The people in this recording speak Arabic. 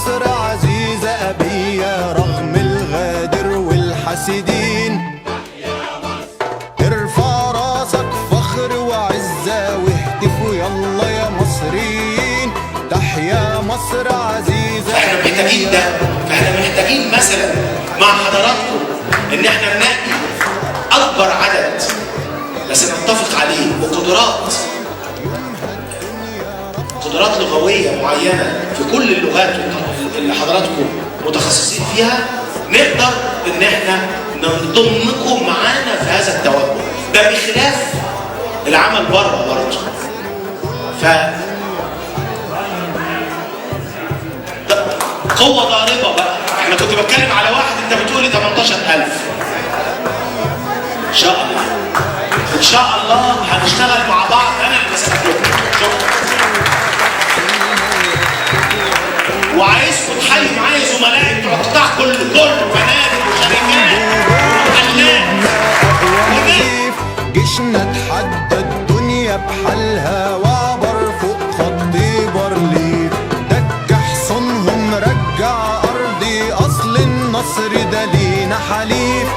مصر عزيزة أبية رغم الغادر والحاسدين. ارفع راسك فخر وعزة واهتفوا يلا يا مصريين، تحيا مصر عزيزة. فاحنا محتاجين ده، فاحنا محتاجين مثلا مع حضراتكم ان احنا ننقي اكبر عدد بس نتفق عليه قدرات لغويه معينه في كل اللغات اللي حضراتكم متخصصين فيها، نقدر ان احنا نضمكم معانا في هذا التوجه ده، بخلاف العمل بره برضه. قوة ضاربة بقى. احنا كنت بتكلم على واحد، انت بتقولي 18,000. ان شاء الله ان شاء الله هنشتغل مع بعض، انا اللي بسألك لكم. شكرا. وعايزكم تحيوا معايا زملائي بتوع القطاع كله، فنادق وشركات ومحلات وناس. جيشنا اتحدى الدنيا بحالها وعبر فوق خط بارليف، دك حصونهم رجع أرضي، أصل النصر ده لينا حليف.